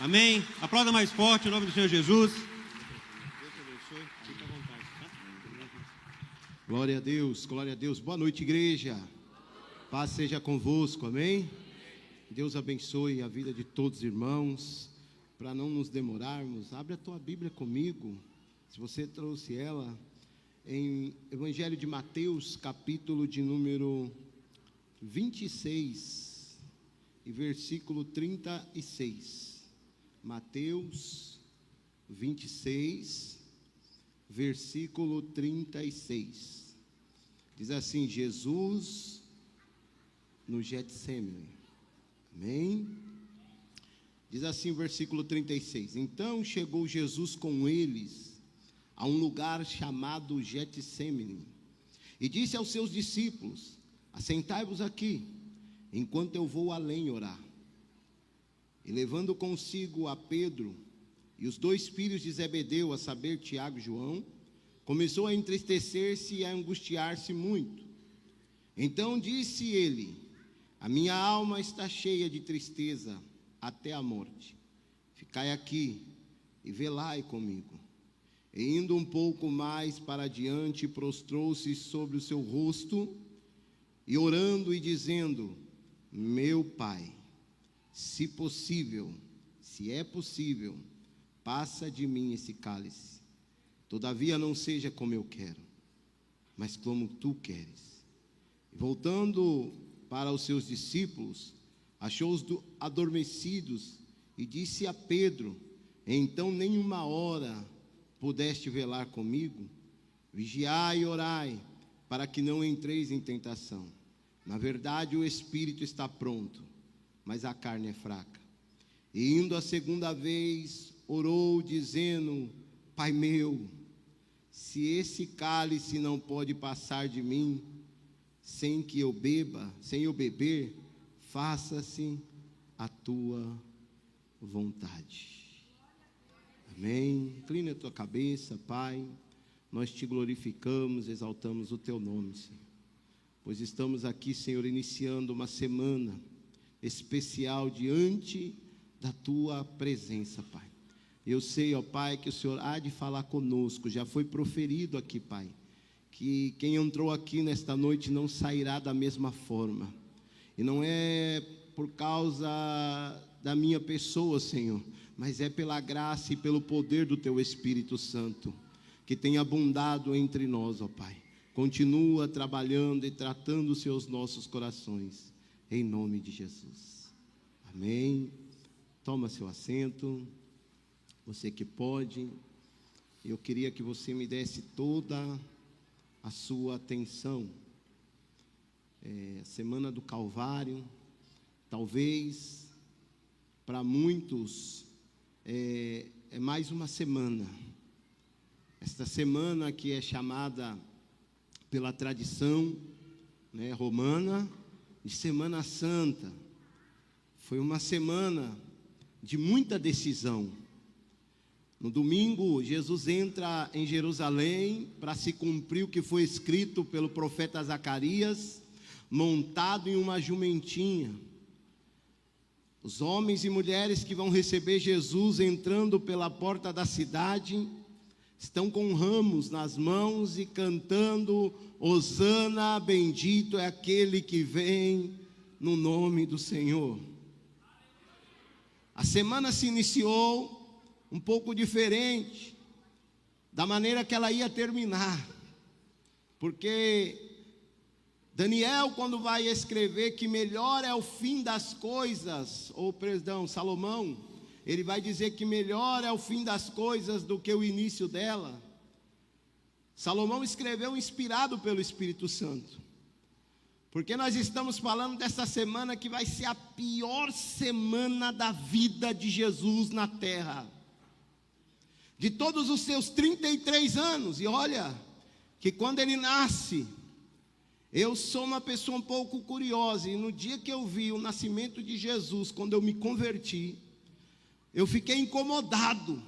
Amém? Aplauda mais forte em nome do Senhor Jesus. Deus te abençoe. Fica à vontade, tá? Glória a Deus. Boa noite, igreja. Paz seja convosco, amém? Deus abençoe a vida de todos os irmãos. Para não nos demorarmos, abre a tua Bíblia comigo, se você trouxe ela, em Evangelho de Mateus, capítulo de número 26 e versículo 36. Mateus 26, versículo 36. Diz assim: Jesus no Getsêmani. Amém? Diz assim o versículo 36. Então chegou Jesus com eles a um lugar chamado Getsêmani e disse aos seus discípulos: assentai-vos aqui, enquanto eu vou além orar. E levando consigo a Pedro e os dois filhos de Zebedeu, a saber, Tiago e João, começou a entristecer-se e a angustiar-se muito. Então disse ele: a minha alma está cheia de tristeza até a morte. Ficai aqui e velai comigo. E indo um pouco mais para adiante, prostrou-se sobre o seu rosto, e orando e dizendo: meu Pai, se possível, se é possível, passa de mim esse cálice. Todavia não seja como eu quero, mas como tu queres. E voltando para os seus discípulos, achou-os adormecidos e disse a Pedro: então nem uma hora pudeste velar comigo? Vigiai e orai, para que não entreis em tentação. Na verdade o espírito está pronto, mas a carne é fraca. E indo a segunda vez, orou dizendo: Pai meu, se esse cálice não pode passar de mim, sem eu beber, faça-se a tua vontade. Amém. Inclina a tua cabeça, Pai. Nós te glorificamos, exaltamos o teu nome, Senhor, pois estamos aqui, Senhor, iniciando uma semana especial diante da tua presença, Pai. Eu sei, ó Pai, que o Senhor há de falar conosco. Já foi proferido aqui, Pai, que quem entrou aqui nesta noite não sairá da mesma forma. E não é por causa da minha pessoa, Senhor, mas é pela graça e pelo poder do teu Espírito Santo, que tem abundado entre nós, ó Pai. Continua trabalhando e tratando os seus nossos corações, em nome de Jesus. Amém. Toma seu assento, você que pode. Eu queria que você me desse toda a sua atenção. Semana do Calvário, talvez para muitos é mais uma semana. Esta semana que é chamada pela tradição, romana, de Semana Santa, foi uma semana de muita decisão. No domingo, Jesus entra em Jerusalém para se cumprir o que foi escrito pelo profeta Zacarias, montado em uma jumentinha. Os homens e mulheres que vão receber Jesus entrando pela porta da cidade estão com ramos nas mãos e cantando: Hosana, bendito é aquele que vem no nome do Senhor. A semana se iniciou um pouco diferente da maneira que ela ia terminar, porque Daniel, quando vai escrever que melhor é o fim das coisas, Salomão, ele vai dizer que melhor é o fim das coisas do que o início dela. Salomão escreveu inspirado pelo Espírito Santo, porque nós estamos falando dessa semana que vai ser a pior semana da vida de Jesus na terra. De todos os seus 33 anos, e olha, que quando ele nasce, eu sou uma pessoa um pouco curiosa, e no dia que eu vi o nascimento de Jesus, quando eu me converti, eu fiquei incomodado,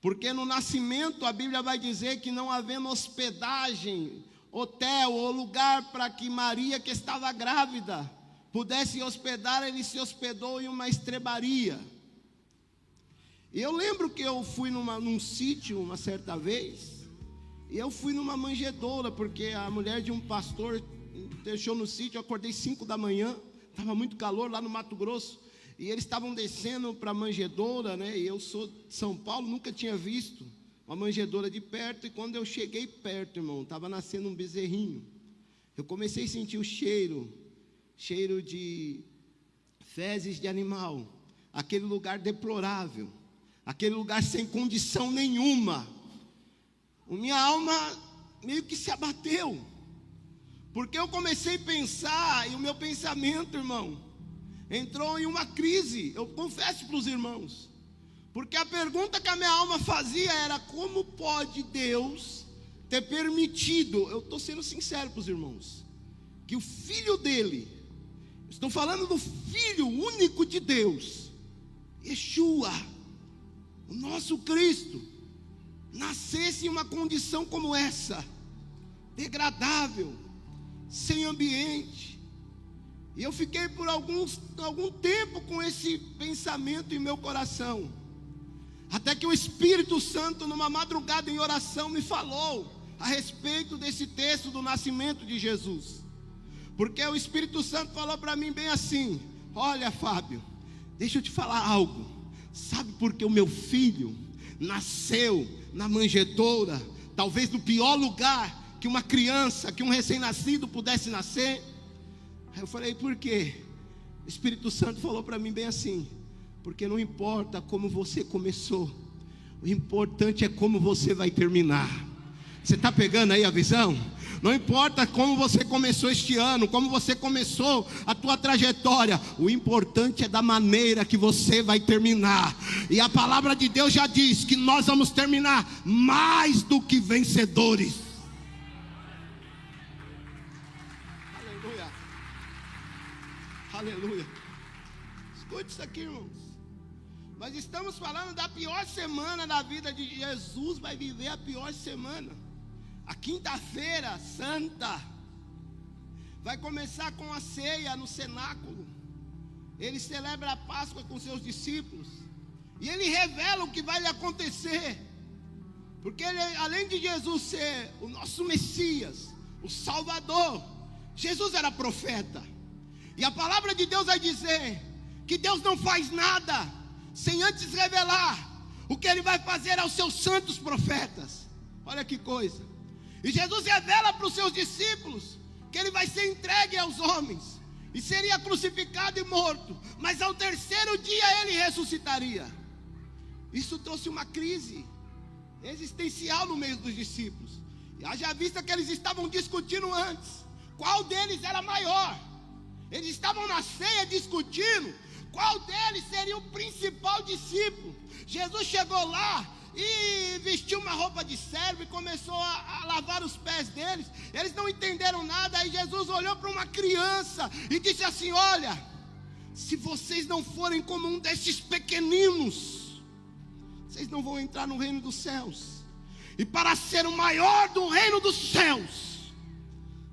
porque no nascimento a Bíblia vai dizer que não havendo hospedagem, hotel ou lugar para que Maria, que estava grávida, pudesse hospedar, ele se hospedou em uma estrebaria. E eu lembro que eu fui num sítio uma certa vez, e eu fui numa manjedoura, porque a mulher de um pastor deixou no sítio. Eu acordei 5 da manhã, estava muito calor lá no Mato Grosso, e eles estavam descendo para a manjedoura, né? E eu sou de São Paulo, nunca tinha visto uma manjedoura de perto. E quando eu cheguei perto, irmão, estava nascendo um bezerrinho. Eu comecei a sentir o cheiro de fezes de animal, aquele lugar deplorável, aquele lugar sem condição nenhuma. Minha alma meio que se abateu, porque eu comecei a pensar, e o meu pensamento, irmão, entrou em uma crise. Eu confesso para os irmãos, porque a pergunta que a minha alma fazia era: como pode Deus ter permitido, eu estou sendo sincero para os irmãos, que o filho dele, estou falando do filho único de Deus, Yeshua, o nosso Cristo, nascesse em uma condição como essa, degradável, sem ambiente. E eu fiquei por algum tempo com esse pensamento em meu coração, até que o Espírito Santo, numa madrugada em oração, me falou a respeito desse texto do nascimento de Jesus. Porque o Espírito Santo falou para mim bem assim: olha, Fábio, deixa eu te falar algo. Sabe por que o meu filho nasceu na manjedoura, talvez no pior lugar que uma criança, que um recém-nascido pudesse nascer? Aí eu falei: por quê? O Espírito Santo falou para mim bem assim: porque não importa como você começou, o importante é como você vai terminar. Você está pegando aí a visão? Não importa como você começou este ano, como você começou a tua trajetória, o importante é da maneira que você vai terminar. E a palavra de Deus já diz que nós vamos terminar mais do que vencedores. Aleluia. Aleluia. Escute isso aqui, irmãos. Nós estamos falando da pior semana da vida de Jesus. Vai viver a pior semana. A quinta-feira santa vai começar com a ceia no cenáculo. Ele celebra a Páscoa com seus discípulos, e ele revela o que vai lhe acontecer. Porque ele, além de Jesus ser o nosso Messias, o Salvador, Jesus era profeta. E a palavra de Deus vai dizer que Deus não faz nada sem antes revelar o que ele vai fazer aos seus santos profetas. Olha que coisa. E Jesus revela para os seus discípulos que ele vai ser entregue aos homens, e seria crucificado e morto, mas ao terceiro dia ele ressuscitaria. Isso trouxe uma crise existencial no meio dos discípulos. E haja vista que eles estavam discutindo antes qual deles era maior. Eles estavam na ceia discutindo qual deles seria o principal discípulo. Jesus chegou lá e vestiu uma roupa de servo e começou a lavar os pés deles. Eles não entenderam nada. Aí Jesus olhou para uma criança e disse assim: olha, se vocês não forem como um desses pequeninos, vocês não vão entrar no reino dos céus. E para ser o maior do reino dos céus,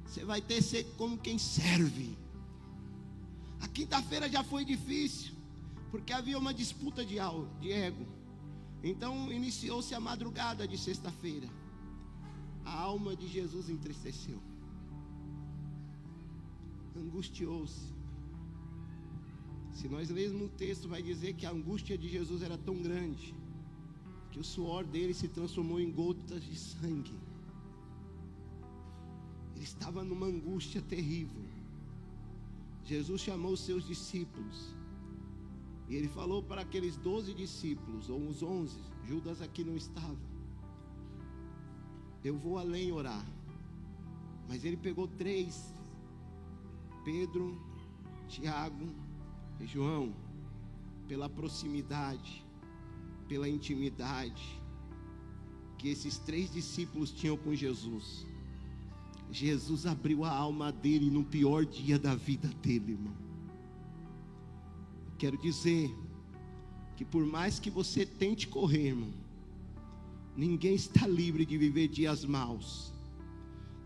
você vai ter que ser como quem serve. A quinta-feira já foi difícil, porque havia uma disputa de ego. Então iniciou-se a madrugada de sexta-feira. A alma de Jesus entristeceu, angustiou-se. Se nós lermos o texto, vai dizer que a angústia de Jesus era tão grande que o suor dele se transformou em gotas de sangue. Ele estava numa angústia terrível. Jesus chamou os seus discípulos, e ele falou para aqueles 12 discípulos, ou os 11, Judas aqui não estava: eu vou além orar. Mas ele pegou 3, Pedro, Tiago e João, pela proximidade, pela intimidade que esses 3 discípulos tinham com Jesus. Jesus abriu a alma dele no pior dia da vida dele, irmão. Quero dizer que por mais que você tente correr, irmão, ninguém está livre de viver dias maus.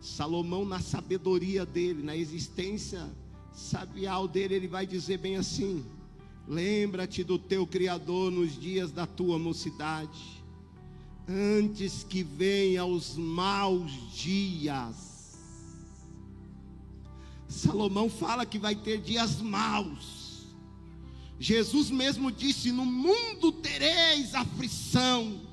Salomão, na sabedoria dele, na existência sabial dele, ele vai dizer bem assim: Lembra-te do teu Criador nos dias da tua mocidade, antes que venham os maus dias. Salomão fala que vai ter dias maus. Jesus mesmo disse: no mundo tereis aflição.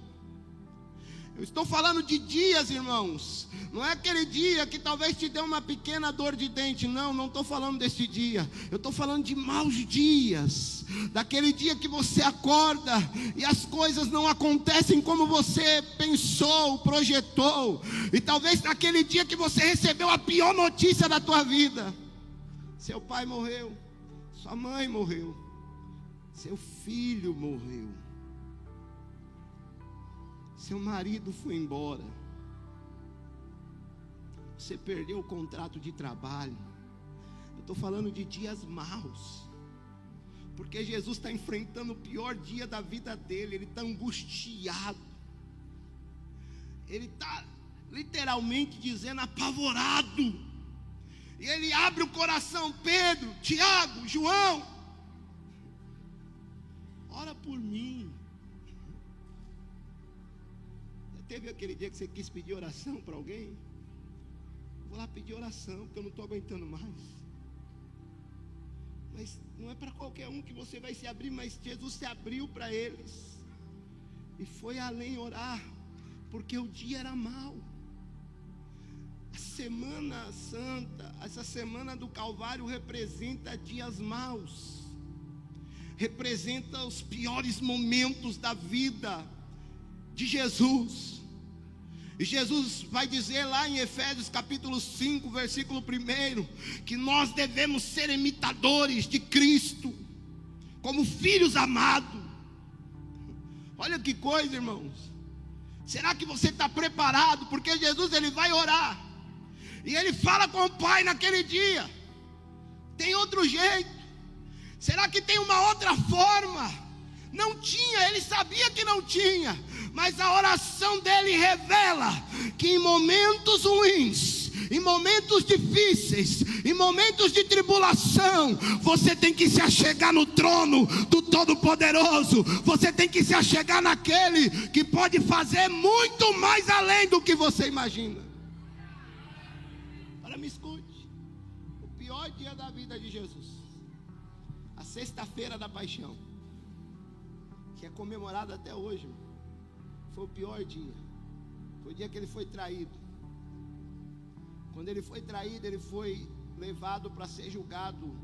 Eu estou falando de dias, irmãos. Não é aquele dia que talvez te dê uma pequena dor de dente. Não estou falando desse dia. Eu estou falando de maus dias. Daquele dia que você acorda e as coisas não acontecem como você pensou, projetou. E talvez naquele dia que você recebeu a pior notícia da tua vida. Seu pai morreu, sua mãe morreu, seu filho morreu, seu marido foi embora, você perdeu o contrato de trabalho. Eu estou falando de dias maus, porque Jesus está enfrentando o pior dia da vida dele. Ele está angustiado, ele está literalmente dizendo apavorado, e ele abre o coração: Pedro, Tiago, João, ora por mim. Teve aquele dia que você quis pedir oração para alguém? Vou lá pedir oração, porque eu não estou aguentando mais. Mas não é para qualquer um que você vai se abrir, mas Jesus se abriu para eles e foi além orar, porque o dia era mau. A Semana Santa, essa semana do Calvário, representa dias maus, representa os piores momentos da vida de Jesus. E Jesus vai dizer lá em Efésios capítulo 5, versículo 1, que nós devemos ser imitadores de Cristo, como filhos amados. Olha que coisa, irmãos. Será que você está preparado? Porque Jesus, ele vai orar, e ele fala com o Pai naquele dia. Tem outro jeito? Será que tem uma outra forma? Não tinha, ele sabia que não tinha, mas a oração dele revela que em momentos ruins, em momentos difíceis, em momentos de tribulação, você tem que se achegar no trono do Todo-Poderoso. Você tem que se achegar naquele que pode fazer muito mais além do que você imagina. Agora me escute: o pior dia da vida de Jesus, a sexta-feira da paixão, que é comemorado até hoje, foi o pior dia. Foi o dia que ele foi traído. Quando ele foi traído, ele foi levado para ser julgado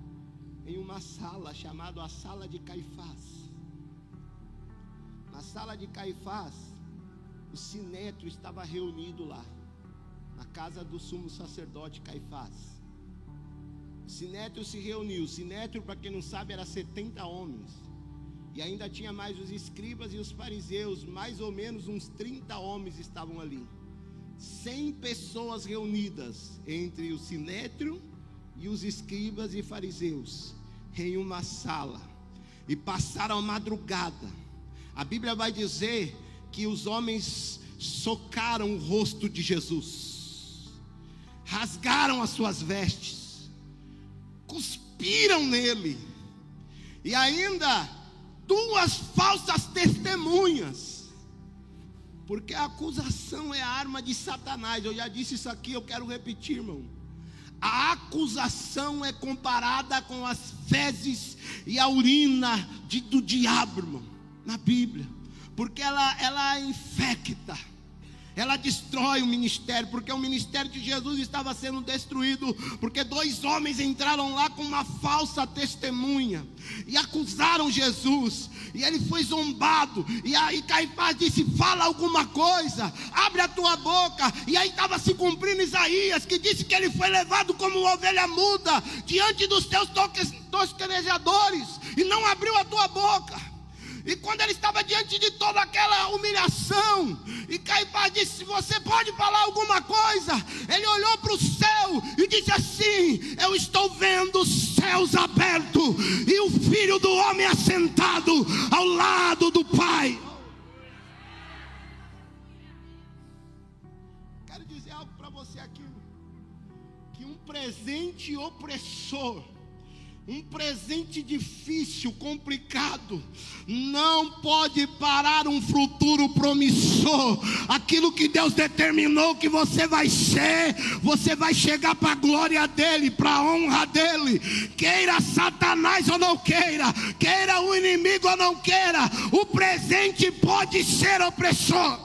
em uma sala chamada a Sala de Caifás. Na Sala de Caifás, o sinédrio estava reunido lá, na casa do sumo sacerdote Caifás. O sinédrio se reuniu. O sinédrio, para quem não sabe, era 70 homens. E ainda tinha mais os escribas e os fariseus, mais ou menos uns 30 homens estavam ali. 100 pessoas reunidas entre o sinédrio e os escribas e fariseus em uma sala. E passaram a madrugada. A Bíblia vai dizer que os homens socaram o rosto de Jesus, rasgaram as suas vestes, cuspiram nele, e ainda 2 falsas testemunhas, porque a acusação é a arma de Satanás. Eu já disse isso aqui, eu quero repetir, irmão. A acusação é comparada com as fezes e a urina do diabo, irmão, na Bíblia, porque ela infecta, ela destrói o ministério, porque o ministério de Jesus estava sendo destruído, porque 2 homens entraram lá com uma falsa testemunha e acusaram Jesus, e ele foi zombado. E aí Caifás disse: fala alguma coisa, abre a tua boca. E aí estava se cumprindo Isaías, que disse que ele foi levado como uma ovelha muda diante dos teus tosquenejadores, e não abriu a tua boca. E quando ele estava diante de toda aquela humilhação, e Caifás disse: se você pode falar alguma coisa, ele olhou para o céu e disse assim: eu estou vendo os céus abertos e o Filho do Homem assentado ao lado do Pai. Quero dizer algo para você aqui, que um presente opressor Um presente difícil, complicado, não pode parar um futuro promissor. Aquilo que Deus determinou que você vai ser, você vai chegar para a glória dEle, para a honra dEle. Queira Satanás ou não queira, queira o inimigo ou não queira, o presente pode ser opressor,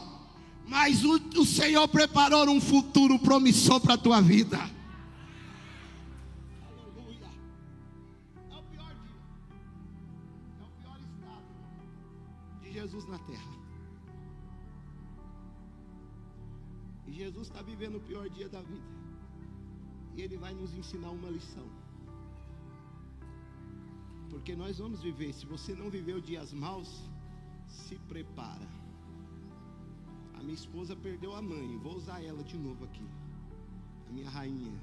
mas o Senhor preparou um futuro promissor para a tua vida. Jesus na terra. E Jesus está vivendo o pior dia da vida. E Ele vai nos ensinar uma lição. Porque nós vamos viver. Se você não viveu dias maus, se prepara. A minha esposa perdeu a mãe. Vou usar ela de novo aqui. A minha rainha.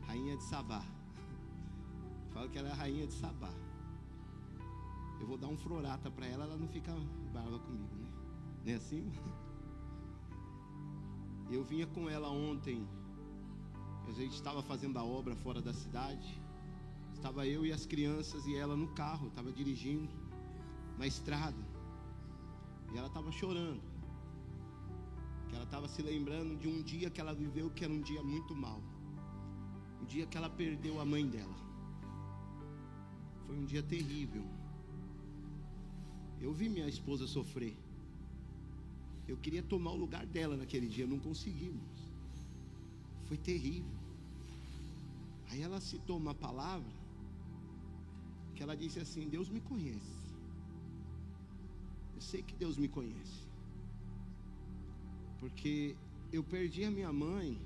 Rainha de Sabá. Falo que ela é a rainha de Sabá. Eu vou dar um frorata para ela, ela não fica brava comigo, né? Não é assim? Eu vinha com ela ontem. A gente estava fazendo a obra fora da cidade. Estava eu e as crianças e ela no carro. Estava dirigindo na estrada. E ela estava chorando. Que ela estava se lembrando de um dia que ela viveu que era um dia muito mau. Um dia que ela perdeu a mãe dela. Foi um dia terrível. Eu vi minha esposa sofrer. Eu queria tomar o lugar dela naquele dia, não conseguimos. Foi terrível. Aí ela citou uma palavra que ela disse assim: Deus me conhece. Eu sei que Deus me conhece. Porque eu perdi a minha mãe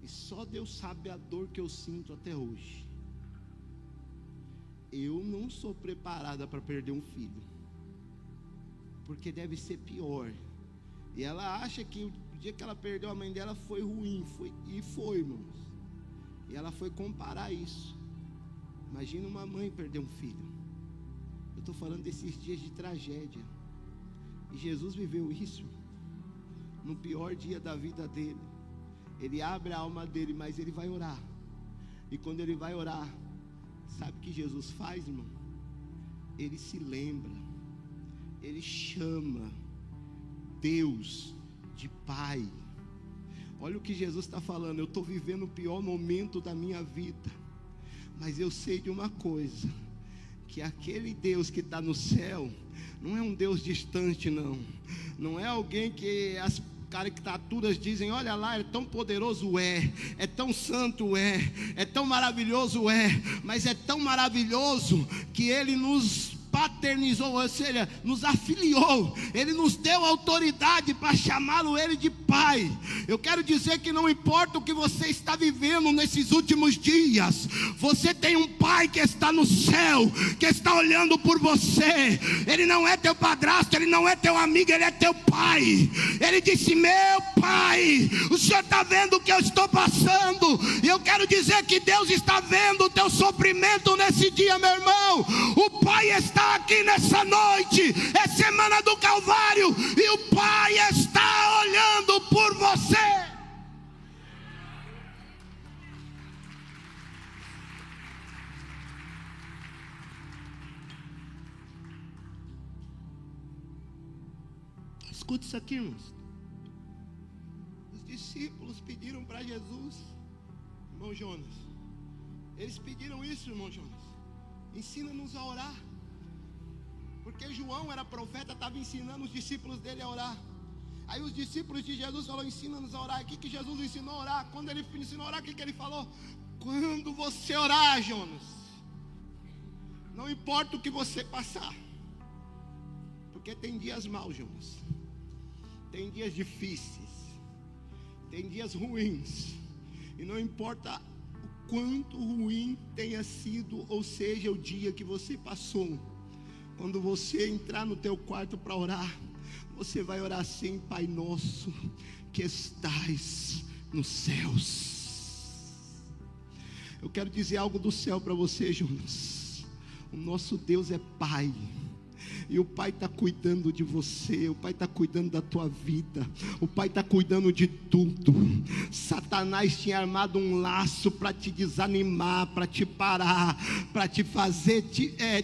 e só Deus sabe a dor que eu sinto até hoje. Eu não sou preparada para perder um filho, porque deve ser pior. E ela acha que o dia que ela perdeu a mãe dela foi ruim, foi, irmãos. E ela foi comparar isso. Imagina uma mãe perder um filho. Eu estou falando desses dias de tragédia. E Jesus viveu isso no pior dia da vida dele. Ele abre a alma dele, mas ele vai orar. E quando ele vai orar, sabe o que Jesus faz, irmão? Ele se lembra, ele chama Deus de Pai. Olha o que Jesus está falando: eu estou vivendo o pior momento da minha vida, mas eu sei de uma coisa, que aquele Deus que está no céu não é um Deus distante, não é alguém que as caricaturas dizem: olha lá, é tão poderoso, é tão santo, é tão maravilhoso, mas é tão maravilhoso que Ele nos paternizou, ou seja, nos afiliou. Ele nos deu autoridade para chamá-lo Ele de Pai. Eu quero dizer que não importa o que você está vivendo nesses últimos dias, você tem um Pai que está no céu, que está olhando por você. Ele não é teu padrasto, Ele não é teu amigo, Ele é teu Pai. Ele disse: meu Pai, o Senhor está vendo o que eu estou passando. E eu quero dizer que Deus está vendo o teu sofrimento nesse dia, meu irmão. O Pai está aqui nessa noite, é semana do Calvário, e o Pai está olhando por você. Escute isso aqui, irmãos. Os discípulos pediram para Jesus, irmão Jonas, eles pediram isso, irmão Jonas: ensina-nos a orar. Porque João era profeta, estava ensinando os discípulos dele a orar. Aí os discípulos de Jesus falaram: ensina-nos a orar. O que Jesus ensinou a orar? Quando ele ensinou a orar, o que ele falou? Quando você orar, Jonas, não importa o que você passar, porque tem dias maus, Jonas, tem dias difíceis, tem dias ruins, e não importa o quanto ruim tenha sido, ou seja, o dia que você passou, quando você entrar no teu quarto para orar, você vai orar assim: Pai nosso que estais nos céus. Eu quero dizer algo do céu para você, Jonas. O nosso Deus é Pai. E o Pai está cuidando de você, o Pai está cuidando da tua vida, o Pai está cuidando de tudo. Satanás tinha armado um laço para te desanimar, para te parar, para te fazer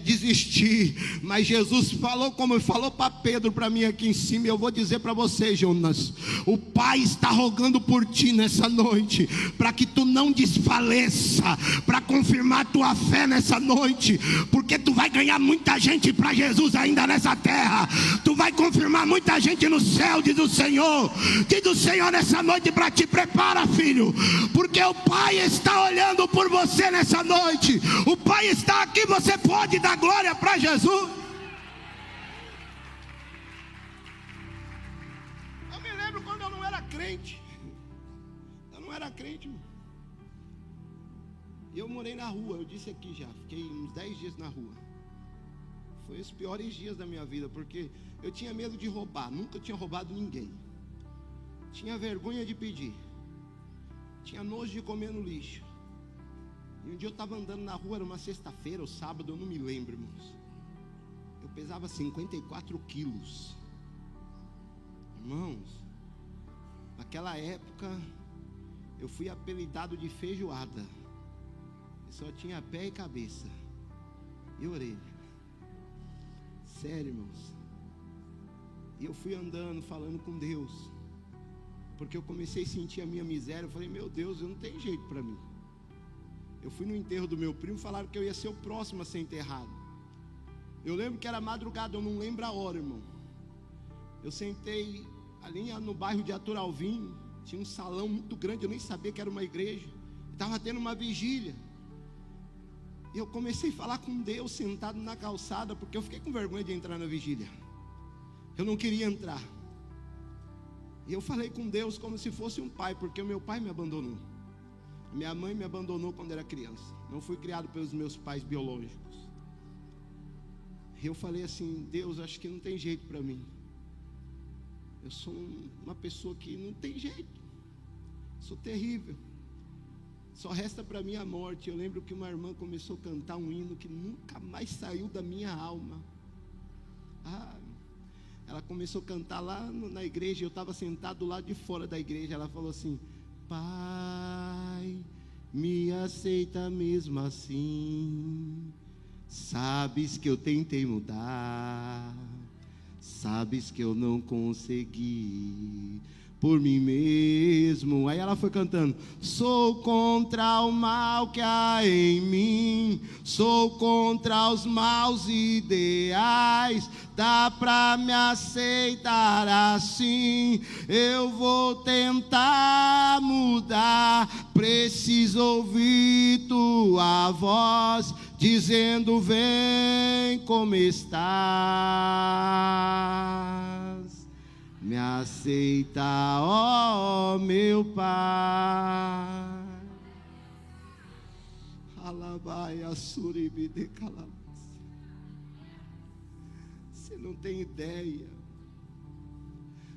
desistir. Mas Jesus falou, como falou para Pedro, para mim aqui em cima, e eu vou dizer para você, Jonas, o Pai está rogando por ti nessa noite, para que tu não desfaleça, para confirmar tua fé nessa noite, porque tu vai ganhar muita gente para Jesus ainda nessa terra, tu vai confirmar muita gente no céu, diz o Senhor nessa noite, para te prepara, filho, porque o Pai está olhando por você nessa noite, o Pai está aqui, você pode dar glória para Jesus. Eu me lembro quando eu não era crente, irmão. E eu morei na rua, eu disse aqui já, fiquei uns 10 dias na rua. Foi os piores dias da minha vida, porque eu tinha medo de roubar, nunca tinha roubado ninguém. Tinha vergonha de pedir, tinha nojo de comer no lixo. E um dia eu estava andando na rua, era uma sexta-feira ou sábado, eu não me lembro, irmãos. Eu pesava 54 quilos. Irmãos, naquela época eu fui apelidado de feijoada. Eu só tinha pé e cabeça e orelha. Sério, irmãos. E eu fui andando, falando com Deus, porque eu comecei a sentir a minha miséria. Eu falei, meu Deus, eu não tenho jeito para mim. Eu fui no enterro do meu primo, falaram que eu ia ser o próximo a ser enterrado. Eu lembro que era madrugada, eu não lembro a hora, irmão. Eu sentei ali no bairro de Arthur Alvim, tinha um salão muito grande, eu nem sabia que era uma igreja. Estava tendo uma vigília. E eu comecei a falar com Deus, sentado na calçada, porque eu fiquei com vergonha de entrar na vigília. Eu não queria entrar. E eu falei com Deus como se fosse um pai, porque o meu pai me abandonou. Minha mãe me abandonou quando era criança. Não fui criado pelos meus pais biológicos. E eu falei assim, Deus, acho que não tem jeito para mim. Eu sou uma pessoa que não tem jeito. Sou terrível. Só resta para mim a morte. Eu lembro que uma irmã começou a cantar um hino que nunca mais saiu da minha alma. Ela começou a cantar lá na igreja. Eu estava sentado do lado de fora da igreja. Ela falou assim, Pai, me aceita mesmo assim. Sabes que eu tentei mudar, sabes que eu não consegui por mim mesmo. Aí ela foi cantando, sou contra o mal que há em mim, sou contra os maus ideais, dá pra me aceitar assim, eu vou tentar mudar, preciso ouvir tua voz, dizendo vem como estás. Me aceita, ó meu Pai. Alabaia suribide calabas. Você não tem ideia.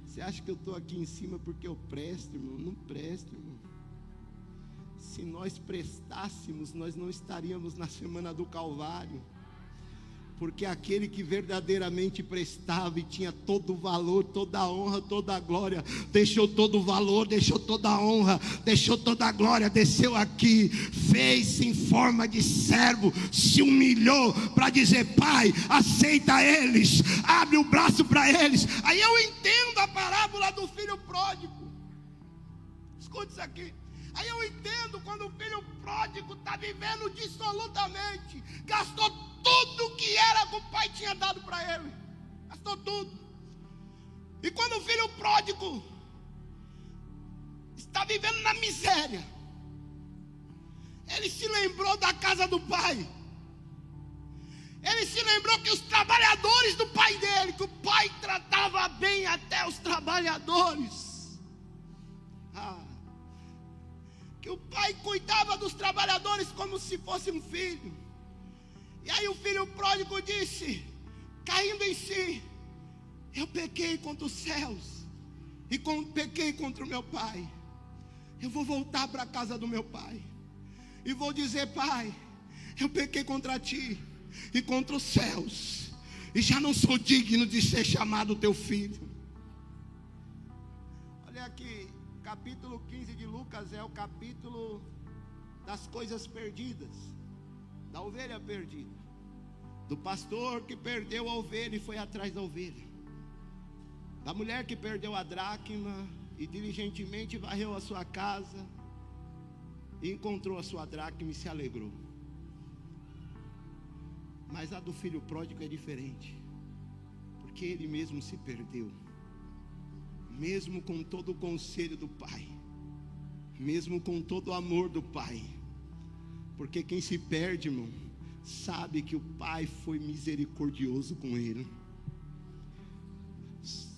Você acha que eu estou aqui em cima porque eu presto, irmão? Não presto, irmão. Se nós prestássemos, nós não estaríamos na semana do Calvário. Porque aquele que verdadeiramente prestava e tinha todo o valor, toda a honra, toda a glória, deixou todo o valor, deixou toda a honra, deixou toda a glória, desceu aqui, fez-se em forma de servo, se humilhou para dizer, Pai, aceita eles, abre o braço para eles. Aí eu entendo a parábola do filho pródigo. Escute isso aqui. Aí eu entendo quando o filho pródigo está vivendo dissolutamente, gastou tudo que era que o pai tinha dado para ele, gastou tudo. E quando o filho pródigo está vivendo na miséria, ele se lembrou da casa do pai. Ele se lembrou que os trabalhadores do pai dele, que o pai tratava bem até os trabalhadores. Que o pai cuidava dos trabalhadores como se fosse um filho. E aí o filho pródigo disse, caindo em si, eu pequei contra os céus e pequei contra o meu pai. Eu vou voltar para a casa do meu pai e vou dizer, Pai, eu pequei contra ti e contra os céus e já não sou digno de ser chamado teu filho. Olha aqui, capítulo 15 de Lucas é o capítulo das coisas perdidas, da ovelha perdida, do pastor que perdeu a ovelha e foi atrás da ovelha, da mulher que perdeu a dracma e diligentemente varreu a sua casa e encontrou a sua dracma e se alegrou. Mas a do filho pródigo é diferente, porque ele mesmo se perdeu, mesmo com todo o conselho do pai, mesmo com todo o amor do pai. Porque quem se perde, irmão, sabe que o pai foi misericordioso com ele,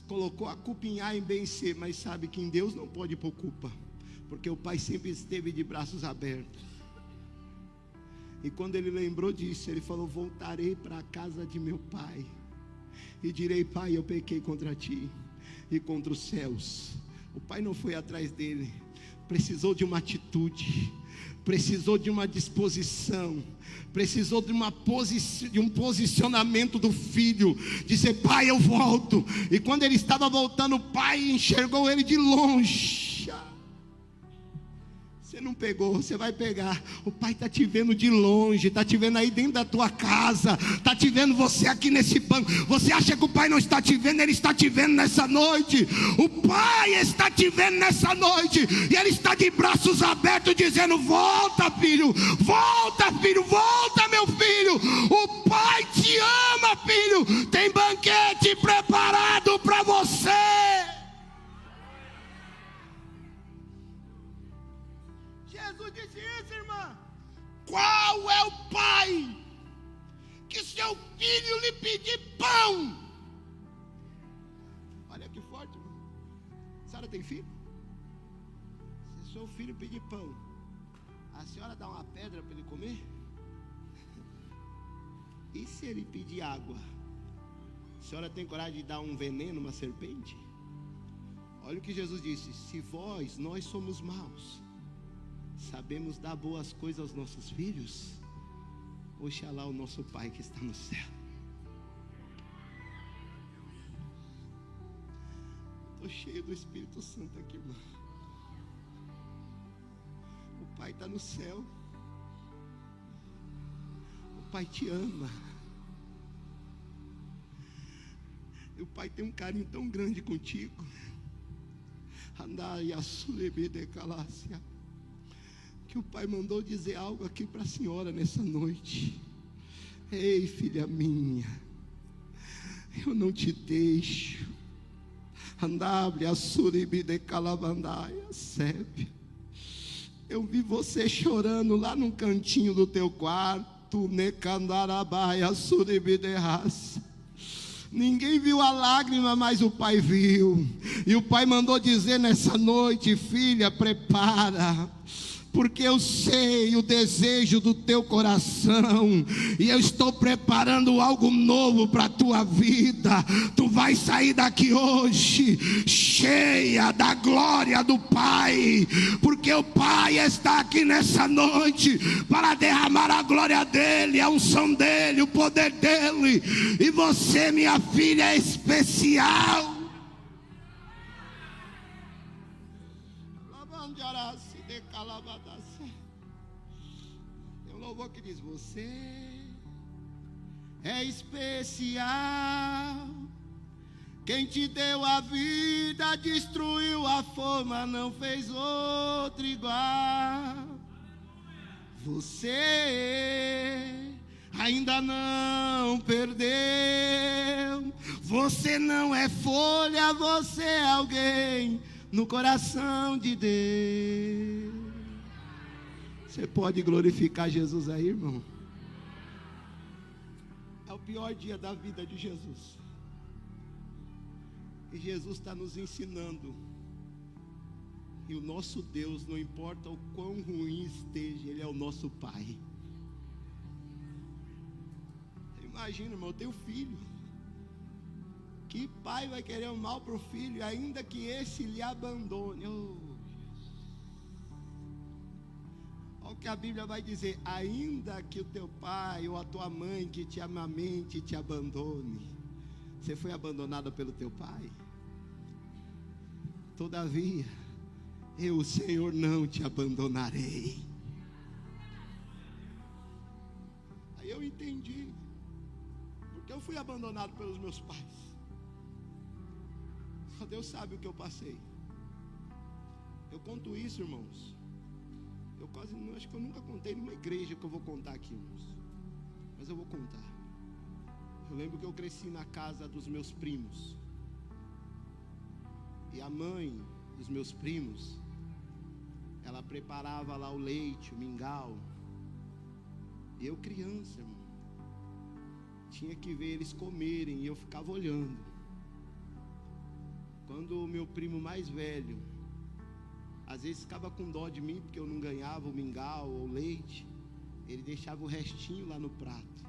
colocou a culpa em A e B e C, mas sabe que em Deus não pode pôr culpa, porque o pai sempre esteve de braços abertos. E quando ele lembrou disso, ele falou: voltarei para a casa de meu pai e direi: pai, eu pequei contra ti e contra os céus. O pai não foi atrás dele, precisou de uma atitude, precisou de uma disposição, precisou de um posicionamento do filho, dizer: pai, eu volto. E quando ele estava voltando, o pai enxergou ele de longe. Você não pegou, você vai pegar. O pai está te vendo de longe, está te vendo aí dentro da tua casa, está te vendo você aqui nesse banco. Você acha que o pai não está te vendo? Ele está te vendo nessa noite. O pai está te vendo nessa noite, e ele está de braços abertos dizendo: volta, filho, volta, filho, volta, meu filho. O pai te ama, filho. Tem banquete preparado para você. Jesus disse isso, irmã. Qual é o pai que seu filho lhe pedir pão? Olha que forte, irmão. A senhora tem filho? Se seu filho pedir pão, a senhora dá uma pedra para ele comer? E se ele pedir água, a senhora tem coragem de dar um veneno, uma serpente? Olha o que Jesus disse: se nós somos maus, sabemos dar boas coisas aos nossos filhos, oxalá o nosso Pai que está no céu. Estou cheio do Espírito Santo aqui, irmão. O Pai está no céu. O Pai te ama. E o Pai tem um carinho tão grande contigo. Andai a sulebe de calácia. Que o pai mandou dizer algo aqui para a senhora nessa noite. Ei, filha minha, eu não te deixo. Andable a suribi de calabandaia, sebe. Eu vi você chorando lá no cantinho do teu quarto, necandarabaia suribi de raça. Ninguém viu a lágrima, mas o pai viu. E o pai mandou dizer nessa noite: filha, prepara, porque eu sei o desejo do teu coração, e eu estou preparando algo novo para a tua vida. Tu vais sair daqui hoje cheia da glória do Pai, porque o Pai está aqui nessa noite para derramar a glória dele, a unção dele, o poder dele. E você, minha filha, é especial. Tem um louvor que diz: você é especial. Quem te deu a vida, destruiu a forma, não fez outro igual. Você ainda não perdeu. Você não é folha, você é alguém no coração de Deus. Você pode glorificar Jesus aí, irmão? É o pior dia da vida de Jesus. E Jesus está nos ensinando. E o nosso Deus, não importa o quão ruim esteja, Ele é o nosso Pai. Imagina, irmão, eu tenho filho. Que pai vai querer o mal para o filho, ainda que esse lhe abandone? Oh, olha o que a Bíblia vai dizer: ainda que o teu pai ou a tua mãe que te amamente te abandone. Você foi abandonada pelo teu pai? Todavia, eu, o Senhor, não te abandonarei. Aí eu entendi, porque eu fui abandonado pelos meus pais. Só Deus sabe o que eu passei. Eu conto isso, irmãos. Eu quase não, acho que eu nunca contei numa igreja que eu vou contar aqui, irmãos. Mas eu vou contar. Eu lembro que eu cresci na casa dos meus primos. E a mãe dos meus primos, ela preparava lá o leite, o mingau. E eu criança, irmão, tinha que ver eles comerem e eu ficava olhando. Quando o meu primo mais velho, às vezes ficava com dó de mim, porque eu não ganhava o mingau ou o leite, ele deixava o restinho lá no prato.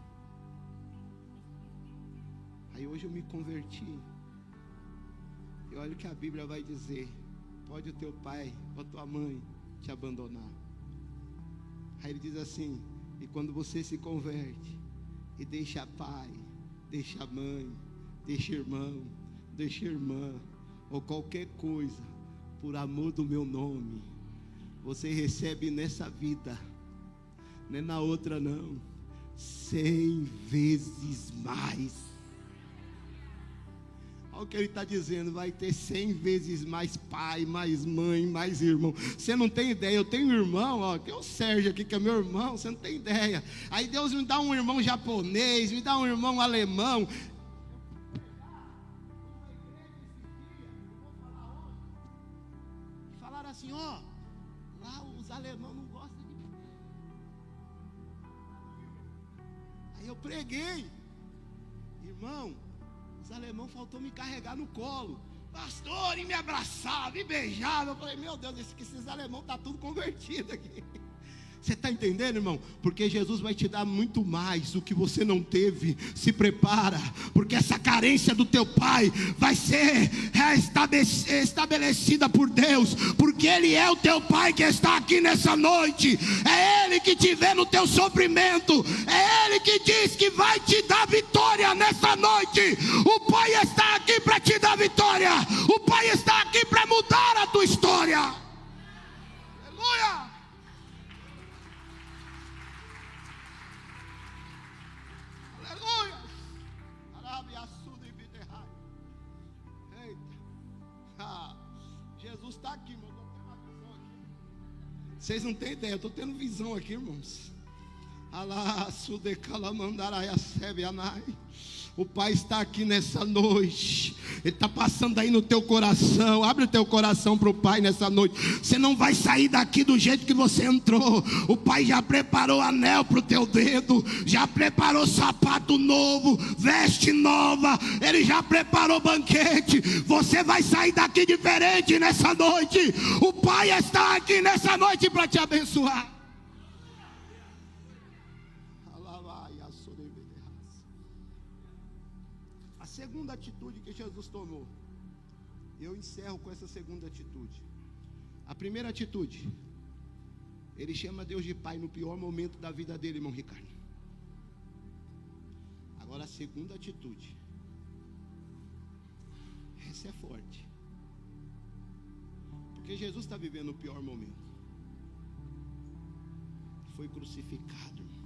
Aí hoje eu me converti. E olha o que a Bíblia vai dizer: pode o teu pai ou a tua mãe te abandonar. Aí ele diz assim: e quando você se converte e deixa pai, deixa mãe, deixa irmão, deixa irmã, ou qualquer coisa, por amor do meu nome, você recebe nessa vida, não é na outra não, 100 vezes mais. Olha o que ele está dizendo: vai ter 100 vezes mais pai, mais mãe, mais irmão. Você não tem ideia. Eu tenho um irmão, ó, que é o Sérgio aqui, que é meu irmão. Você não tem ideia. Aí Deus me dá um irmão japonês, me dá um irmão alemão. Falaram assim: ó, lá os alemãos não gostam de mim. Aí eu preguei, irmão. Os alemães faltou me carregar no colo, pastor, e me abraçava, e beijava. Eu falei: meu Deus, esses alemães estão tudo convertidos aqui. Você está entendendo, irmão? Porque Jesus vai te dar muito mais do que você não teve. Se prepara, porque essa carência do teu pai vai ser estabelecida por Deus, porque Ele é o teu pai que está aqui nessa noite. É Ele que te vê no teu sofrimento, é Ele que diz que vai te dar vitória nessa noite. O Pai está aqui para te dar vitória. O Pai está aqui para mudar a tua história. Aleluia. Jesus está aqui, irmão. Vocês não têm ideia, eu estou tendo visão aqui, irmãos. O Pai está aqui nessa noite. Ele está passando aí no teu coração. Abre o teu coração para o Pai nessa noite. Você não vai sair daqui do jeito que você entrou. O Pai já preparou anel para o teu dedo, já preparou sapato novo, veste nova. Ele já preparou banquete. Você vai sair daqui diferente nessa noite. O Pai está aqui nessa noite para te abençoar. Segunda atitude que Jesus tomou. Eu encerro com essa segunda atitude. A primeira atitude, ele chama Deus de Pai no pior momento da vida dele, irmão Ricardo. Agora a segunda atitude, essa é forte, porque Jesus está vivendo o pior momento. Foi crucificado, irmão.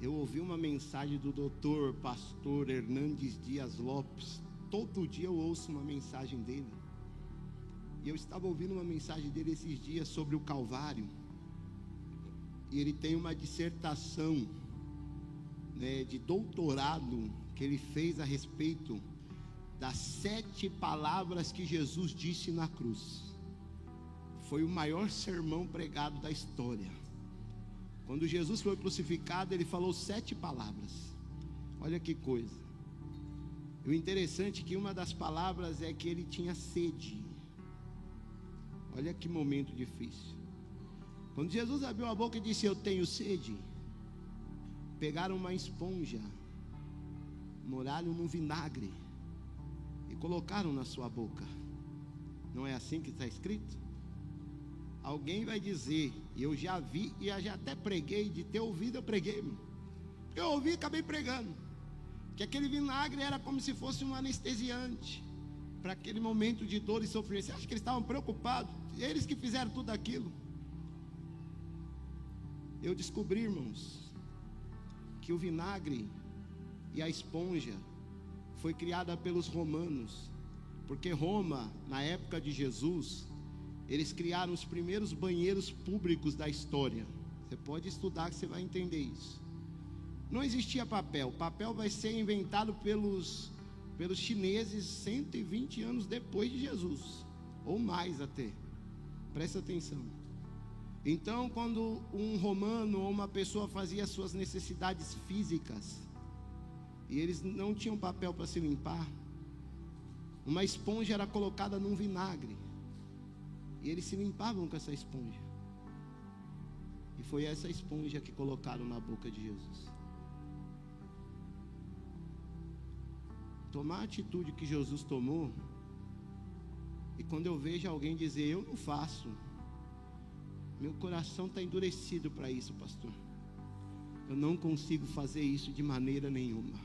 Eu ouvi uma mensagem do doutor pastor Hernandes Dias Lopes. Todo dia eu ouço uma mensagem dele. E eu estava ouvindo uma mensagem dele esses dias sobre o Calvário. E ele tem uma dissertação, né, de doutorado que ele fez a respeito das 7 palavras que Jesus disse na cruz. Foi o maior sermão pregado da história. Quando Jesus foi crucificado, ele falou 7 palavras. Olha que coisa. E o interessante é que uma das palavras é que ele tinha sede. Olha que momento difícil. Quando Jesus abriu a boca e disse: eu tenho sede, pegaram uma esponja, molharam num vinagre e colocaram na sua boca. Não é assim que está escrito? alguém vai dizer, e eu já vi, e eu já até preguei, de ter ouvido eu preguei, irmão. Eu ouvi e acabei pregando, que aquele vinagre era como se fosse um anestesiante, para aquele momento de dor e sofrimento. Você acha que eles estavam preocupados? Eles que fizeram tudo aquilo. Eu descobri, irmãos, que o vinagre e a esponja foi criada pelos romanos, porque Roma, na época de Jesus, eles criaram os primeiros banheiros públicos da história. Você pode estudar que você vai entender isso. Não existia papel. Papel vai ser inventado pelos chineses 120 anos depois de Jesus, ou mais até. Presta atenção. Então, quando um romano ou uma pessoa fazia suas necessidades físicas, e eles não tinham papel para se limpar, uma esponja era colocada num vinagre, e eles se limpavam com essa esponja. E foi essa esponja que colocaram na boca de Jesus. Tomar a atitude que Jesus tomou, e quando eu vejo alguém dizer, eu não faço, meu coração está endurecido para isso, pastor. Eu não consigo fazer isso de maneira nenhuma,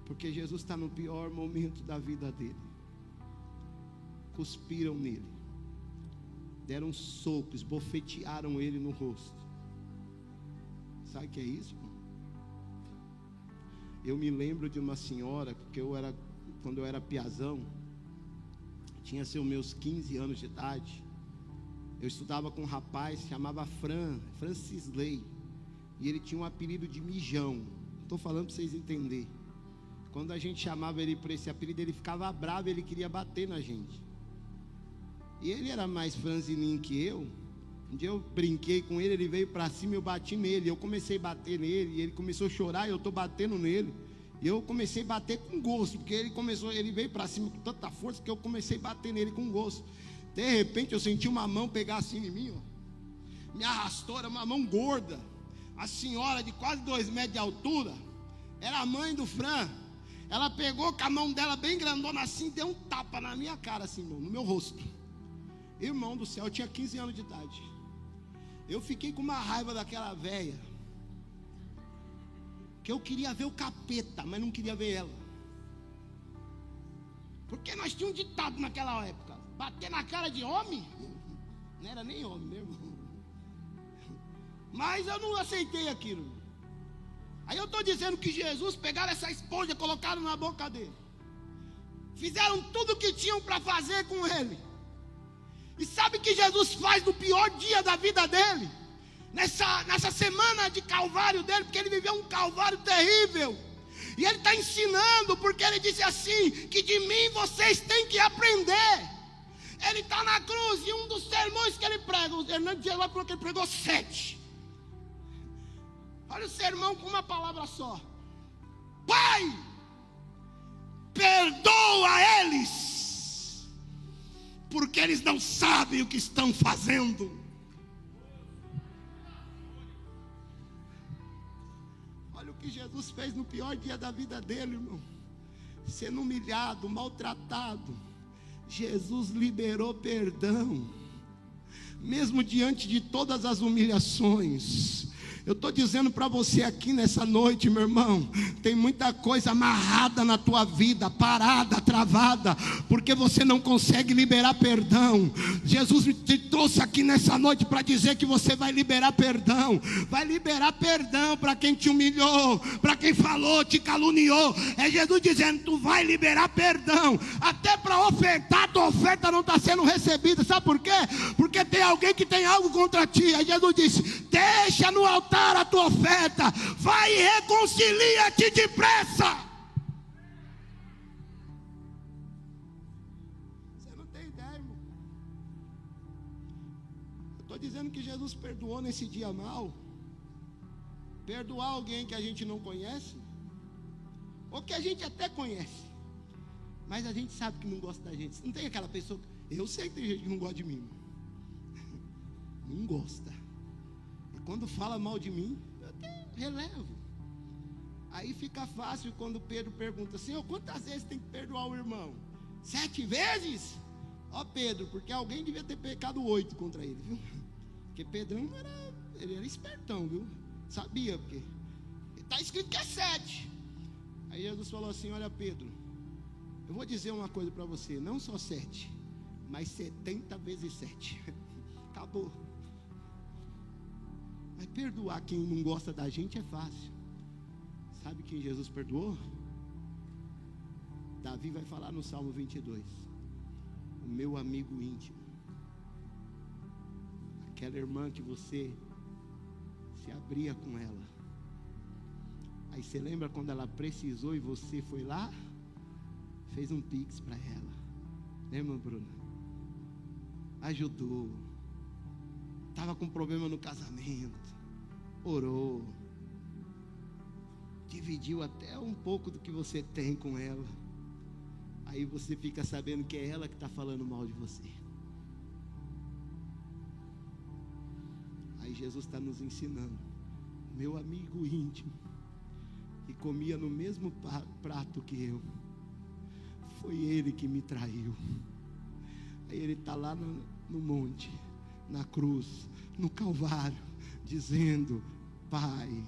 porque Jesus está no pior momento da vida dele. Cuspiram nele, deram um soco, esbofetearam ele no rosto. Sabe o que é isso? Eu me lembro de uma senhora, que quando eu era piazão, tinha seus meus 15 anos de idade. Eu estudava com um rapaz, chamava Francisley, e ele tinha um apelido de Mijão. Estou falando para vocês entenderem. Quando a gente chamava ele por esse apelido, ele ficava bravo, ele queria bater na gente. E ele era mais franzininho que eu. Um dia eu brinquei com ele, ele veio para cima, eu bati nele. Eu comecei a bater nele, e ele começou a chorar, e eu estou batendo nele. E eu comecei a bater com gosto, porque ele veio para cima com tanta força que eu comecei a bater nele com gosto. De repente eu senti uma mão pegar assim em mim, ó. Me arrastou, era uma mão gorda. A senhora de quase 2 metros de altura, era a mãe do Fran. Ela pegou com a mão dela bem grandona assim, deu um tapa na minha cara assim, no meu rosto. Irmão do céu, eu tinha 15 anos de idade. Eu fiquei com uma raiva daquela velha, que eu queria ver o capeta, mas não queria ver ela. Porque nós tínhamos um ditado naquela época: bater na cara de homem, não era nem homem, meu irmão. Mas eu não aceitei aquilo. Aí eu estou dizendo que Jesus pegaram essa esponja, colocaram na boca dele, fizeram tudo o que tinham para fazer com ele. E sabe o que Jesus faz no pior dia da vida dele? Nessa semana de calvário dele, porque ele viveu um calvário terrível. E ele está ensinando, porque ele disse assim, que de mim vocês têm que aprender. Ele está na cruz, e um dos sermões que ele prega, o Hernando Dias falou que ele pregou 7. Olha o sermão com uma palavra só: Pai, perdoa eles, porque eles não sabem o que estão fazendo. Olha o que Jesus fez no pior dia da vida dele, irmão. Sendo humilhado, maltratado, Jesus liberou perdão, mesmo diante de todas as humilhações. Eu estou dizendo para você aqui nessa noite, meu irmão, tem muita coisa amarrada na tua vida, parada, travada, porque você não consegue liberar perdão. Jesus te trouxe aqui nessa noite para dizer que você vai liberar perdão. Vai liberar perdão para quem te humilhou, para quem falou, te caluniou. É Jesus dizendo: tu vai liberar perdão. Até para ofertar, tua oferta não está sendo recebida. Sabe por quê? Porque tem alguém que tem algo contra ti. Aí Jesus disse: deixa no altar a tua oferta, vai e reconcilia-te depressa. Você não tem ideia, irmão. Eu estou dizendo que Jesus perdoou nesse dia mal. Perdoar alguém que a gente não conhece, ou que a gente até conhece, mas a gente sabe que não gosta da gente. Não tem aquela pessoa, eu sei que tem gente que não gosta de mim, não gosta. Quando fala mal de mim, eu até relevo. Aí fica fácil quando Pedro pergunta: Senhor, quantas vezes tem que perdoar o irmão? 7 vezes? Ó Pedro, porque alguém devia ter pecado 8 contra ele, viu? Porque Pedrão ele era espertão, viu? Sabia, porque está escrito que é 7. Aí Jesus falou assim: olha Pedro, eu vou dizer uma coisa para você, não só 7, mas 70 vezes 7. Acabou. Mas perdoar quem não gosta da gente é fácil. Sabe quem Jesus perdoou? Davi vai falar no Salmo 22: o meu amigo íntimo, aquela irmã que você se abria com ela. Aí você lembra quando ela precisou e você foi lá, fez um pix para ela? Lembra, Bruna? Ajudou. Estava com problema no casamento, orou, dividiu até um pouco do que você tem com ela. Aí você fica sabendo que é ela que está falando mal de você. Aí Jesus está nos ensinando: meu amigo íntimo, que comia no mesmo prato que eu, foi ele que me traiu. Aí ele está lá no monte, na cruz, no Calvário, dizendo: Pai,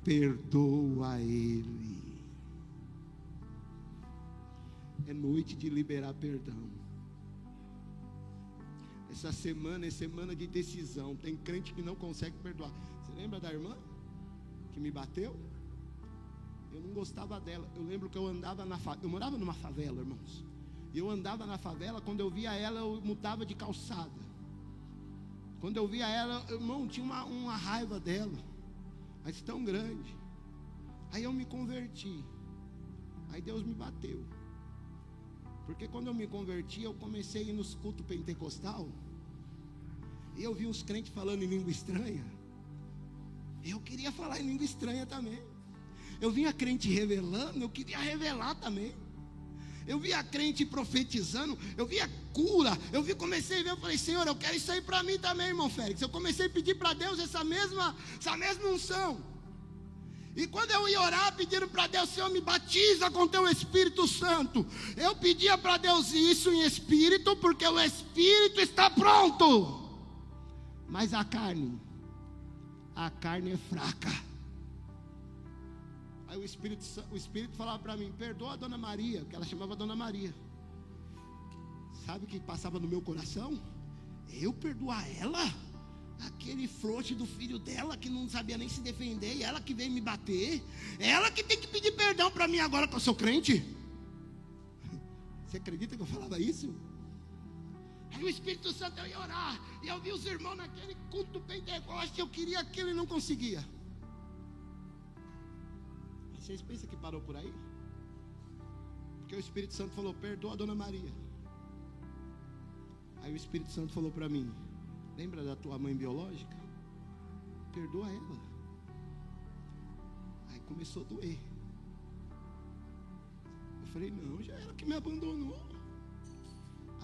perdoa ele. É noite de liberar perdão. Essa semana é semana de decisão. Tem crente que não consegue perdoar. Você lembra da irmã que me bateu? Eu não gostava dela. Eu lembro que eu andava eu morava numa favela, irmãos. E eu andava na favela, quando eu via ela, eu mudava de calçada. Quando eu via ela, irmão, tinha uma raiva dela, mas tão grande. Aí eu me converti. Aí Deus me bateu. Porque quando eu me converti, eu comecei a ir nos cultos pentecostal. E eu vi uns crentes falando em língua estranha. Eu queria falar em língua estranha também. Eu via crente revelando, eu queria revelar também. Eu via crente profetizando, eu via cura, comecei a ver, eu falei: Senhor, eu quero isso aí para mim também, irmão Félix. Eu comecei a pedir para Deus essa mesma unção. E quando eu ia orar pedindo para Deus: Senhor, me batiza com teu Espírito Santo, eu pedia para Deus isso em espírito, porque o Espírito está pronto, mas a carne é fraca. Aí o Espírito falava para mim: perdoa a Dona Maria, porque ela chamava Dona Maria. Sabe o que passava no meu coração? Eu perdoar ela? Aquele frouxo do filho dela, que não sabia nem se defender, e ela que veio me bater, ela que tem que pedir perdão para mim agora que eu sou crente? Você acredita que eu falava isso? Aí o Espírito Santo, eu ia orar, e eu vi os irmãos naquele culto do Pentecoste, eu queria aquilo e não conseguia. Vocês pensam que parou por aí? Porque o Espírito Santo falou: perdoa a Dona Maria. Aí o Espírito Santo falou para mim: lembra da tua mãe biológica? Perdoa ela. Aí começou a doer. Eu falei: não, já ela que me abandonou.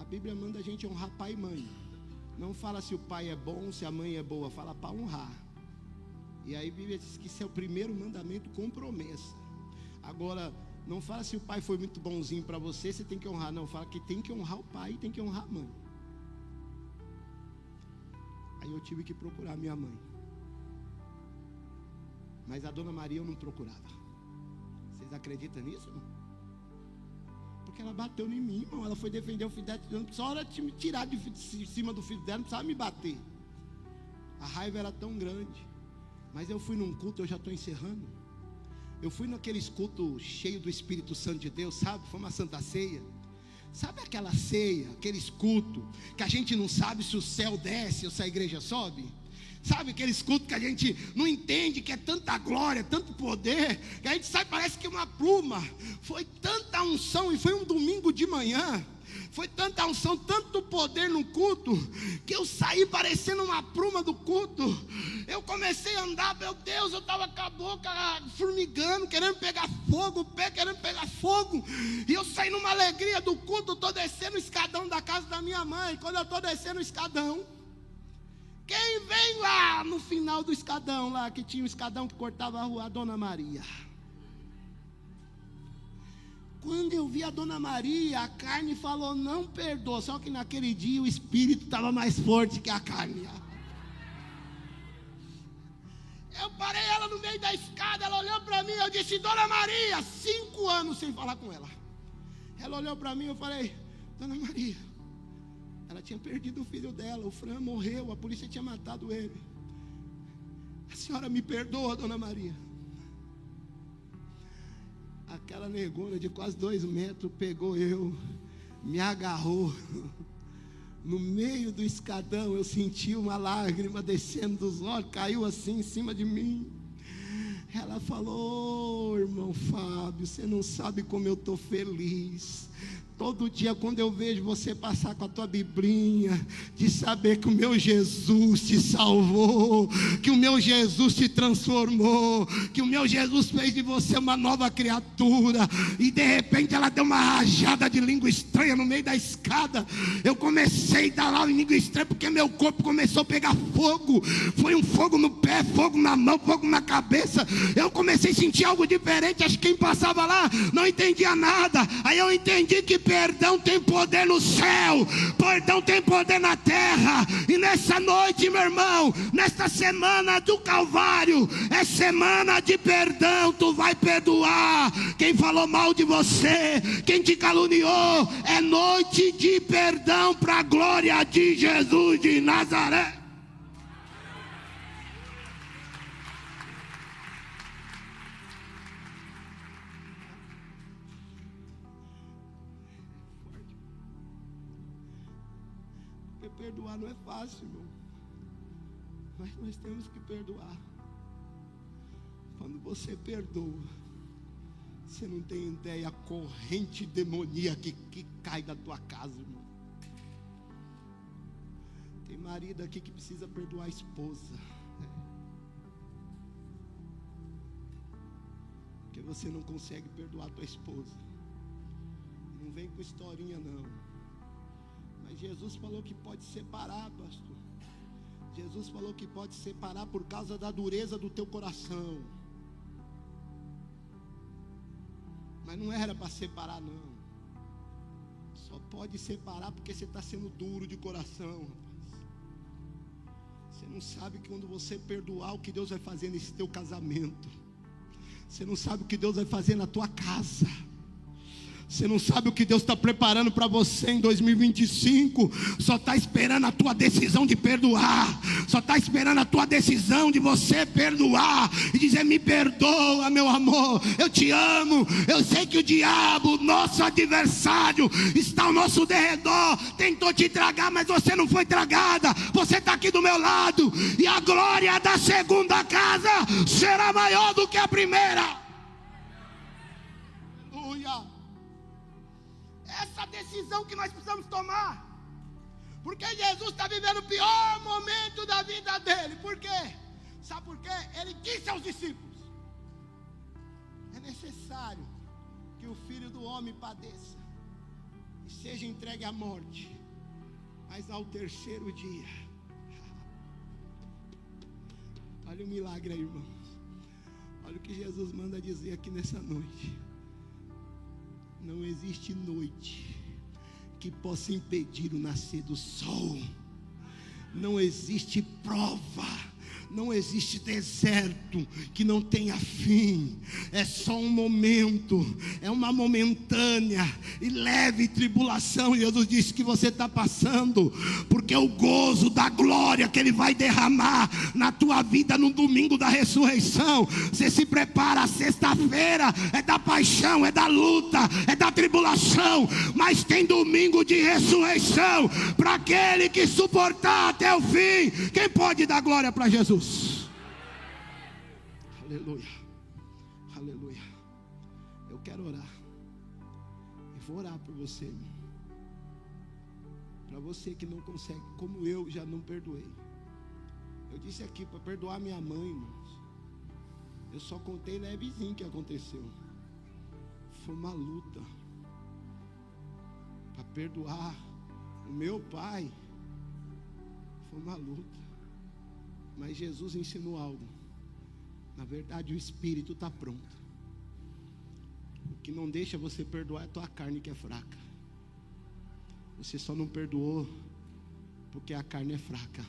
A Bíblia manda a gente honrar pai e mãe. Não fala se o pai é bom, se a mãe é boa, fala para honrar. E aí a Bíblia diz que isso é o primeiro mandamento com promessa. Agora, não fala se o pai foi muito bonzinho para você, você tem que honrar. Não, fala que tem que honrar o pai e tem que honrar a mãe. Aí eu tive que procurar minha mãe. Mas a Dona Maria eu não procurava. Vocês acreditam nisso? Não? Porque ela bateu em mim, irmão. Ela foi defender o filho dela. Não precisava me tirar de cima do filho dela, não precisava me bater. A raiva era tão grande. Mas eu fui num culto, eu já estou encerrando. Eu fui naqueles cultos cheios do Espírito Santo de Deus, sabe? Foi uma santa ceia. Sabe aquela ceia, aqueles cultos que a gente não sabe se o céu desce ou se a igreja sobe? Sabe aqueles cultos que a gente não entende, que é tanta glória, tanto poder, que a gente sai, parece que é uma pluma. Foi tanta unção, e foi um domingo de manhã. Foi tanta unção, tanto poder no culto, que eu saí parecendo uma pluma do culto. Eu comecei a andar, meu Deus, eu estava com a boca formigando, querendo pegar fogo, o pé querendo pegar fogo. E eu saí numa alegria do culto. Estou descendo o escadão da casa da minha mãe. Quando eu estou descendo o escadão, quem vem lá no final do escadão, lá que tinha um escadão que cortava a rua? A Dona Maria. Quando eu vi a Dona Maria, a carne falou, não perdoa. Só que naquele dia o espírito estava mais forte que a carne. Eu parei ela no meio da escada, ela olhou para mim, eu disse, Dona Maria, 5 anos sem falar com ela. Ela olhou para mim, eu falei, Dona Maria, ela tinha perdido o filho dela, o Fran morreu, a polícia tinha matado ele. A senhora me perdoa, Dona Maria? Aquela negona de quase 2 metros pegou eu, me agarrou. No meio do escadão eu senti uma lágrima descendo dos olhos, caiu assim em cima de mim. Ela falou, irmão Fábio, você não sabe como eu estou feliz. Todo dia quando eu vejo você passar com a tua biblinha, de saber que o meu Jesus te salvou, que o meu Jesus te transformou, que o meu Jesus fez de você uma nova criatura. E de repente ela deu uma rajada de língua estranha no meio da escada. Eu comecei a dar lá em língua estranha, porque meu corpo começou a pegar fogo. Foi um fogo no pé, fogo na mão, fogo na cabeça. Eu comecei a sentir algo diferente. Acho que quem passava lá não entendia nada. Aí eu entendi que perdão tem poder no céu, perdão tem poder na terra. E nessa noite, meu irmão, nesta semana do Calvário, é semana de perdão. Tu vai perdoar quem falou mal de você, quem te caluniou. É noite de perdão para a glória de Jesus de Nazaré. Perdoar não é fácil, irmão, mas nós temos que perdoar. Quando você perdoa, você não tem ideia a corrente demoníaca que cai da tua casa, irmão. Tem marido aqui que precisa perdoar a esposa, porque você não consegue perdoar a tua esposa. Não vem com historinha não. Mas Jesus falou que pode separar, pastor. Jesus falou que pode separar por causa da dureza do teu coração. Mas não era para separar não. Só pode separar porque você está sendo duro de coração, rapaz. Você não sabe que quando você perdoar, o que Deus vai fazer nesse teu casamento. Você não sabe o que Deus vai fazer na tua casa. Você não sabe o que Deus está preparando para você em 2025. Só está esperando a tua decisão de perdoar. Só está esperando a tua decisão de você perdoar e dizer, me perdoa, meu amor, eu te amo. Eu sei que o diabo, nosso adversário, está ao nosso derredor, tentou te tragar, mas você não foi tragada. Você está aqui do meu lado. E a glória da segunda casa será maior do que a primeira. Aleluia. Essa decisão que nós precisamos tomar. Porque Jesus está vivendo o pior momento da vida dele. Por quê? Sabe por quê? Ele disse aos discípulos: é necessário que o Filho do Homem padeça e seja entregue à morte, mas ao terceiro dia. Olha o milagre aí, irmãos. Olha o que Jesus manda dizer aqui nessa noite. Não existe noite que possa impedir o nascer do sol. Não existe prova, não existe deserto que não tenha fim. É só um momento, é uma momentânea e leve tribulação. Jesus disse que você está passando, porque o gozo da glória que Ele vai derramar na tua vida no domingo da ressurreição. Você se prepara, a sexta-feira é da paixão, é da luta, é da tribulação, mas tem domingo de ressurreição para aquele que suportar até o fim. Quem pode dar glória para Jesus? Aleluia, aleluia. Eu quero orar. E vou orar por você, irmão. Para você que não consegue, como eu já não perdoei. Eu disse aqui para perdoar minha mãe, irmãos. Eu só contei levezinho que aconteceu. Foi uma luta para perdoar o meu pai. Foi uma luta. Mas Jesus ensinou algo. Na verdade, o Espírito está pronto. O que não deixa você perdoar é a tua carne que é fraca. Você só não perdoou porque a carne é fraca.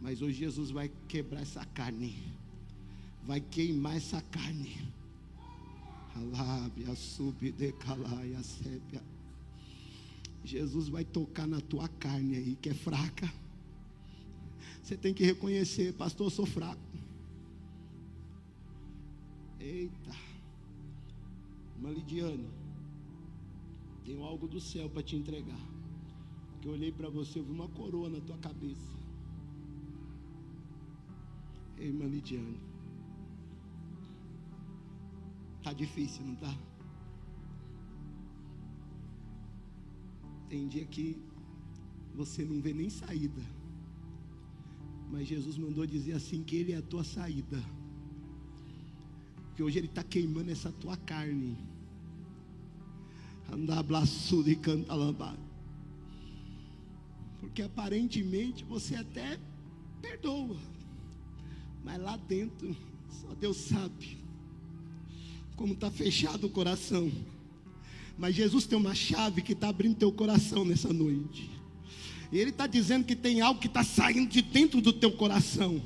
Mas hoje Jesus vai quebrar essa carne, vai queimar essa carne. Jesus vai tocar na tua carne aí que é fraca. Você tem que reconhecer: pastor, eu sou fraco. Eita, irmã Lidiane, tenho algo do céu para te entregar. Que eu olhei para você, eu vi uma coroa na tua cabeça. Ei, irmã Lidiane, tá difícil, não tá? Tem dia que você não vê nem saída, mas Jesus mandou dizer assim, que Ele é a tua saída. Que hoje Ele está queimando essa tua carne. Andar blaçudo e canta lambada. Porque aparentemente você até perdoa, mas lá dentro só Deus sabe como está fechado o coração. Mas Jesus tem uma chave que está abrindo teu coração nessa noite. E Ele está dizendo que tem algo que está saindo de dentro do teu coração.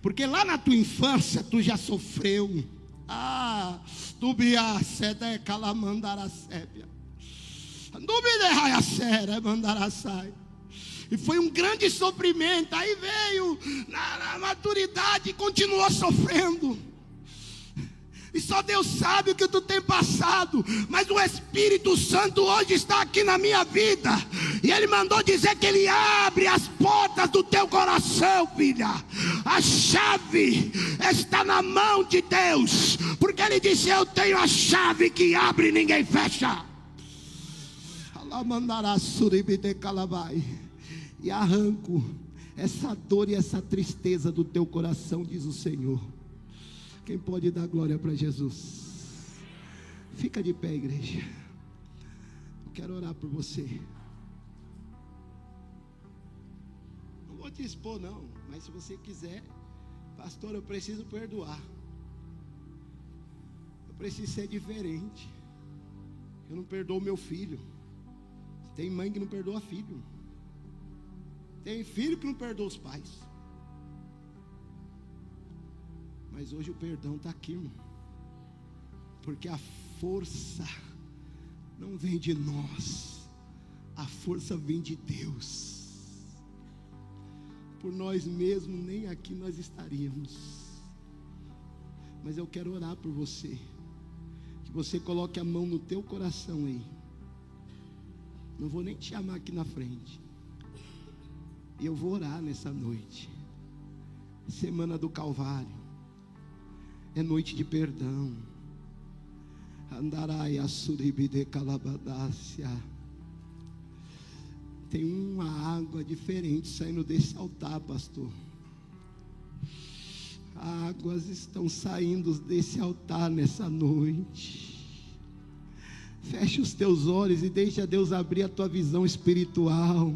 Porque lá na tua infância tu já sofreu. Tu biaceda é calamandaracébia. Dubidehaiacera mandaraçai. E foi um grande sofrimento. Aí veio na maturidade e continuou sofrendo. E só Deus sabe o que tu tem passado. Mas o Espírito Santo hoje está aqui na minha vida. E Ele mandou dizer que Ele abre as portas do teu coração, filha. A chave está na mão de Deus. Porque Ele disse: eu tenho a chave que abre e ninguém fecha. E arranco essa dor e essa tristeza do teu coração, diz o Senhor. Quem pode dar glória para Jesus? Fica de pé, igreja. Eu quero orar por você. Não vou te expor não, mas se você quiser, pastor, eu preciso perdoar. Eu preciso ser diferente. Eu não perdoo meu filho. Tem mãe que não perdoa filho. Tem filho que não perdoa os pais. Mas hoje o perdão está aqui, irmão. Porque a força não vem de nós. A força vem de Deus. Por nós mesmos nem aqui nós estaríamos. Mas eu quero orar por você. Que você coloque a mão no teu coração aí. Não vou nem te chamar aqui na frente. E eu vou orar nessa noite. Semana do Calvário. É noite de perdão. Andarai asuribide calabadácia. Tem uma água diferente saindo desse altar, pastor. Águas estão saindo desse altar nessa noite. Feche os teus olhos e deixa Deus abrir a tua visão espiritual.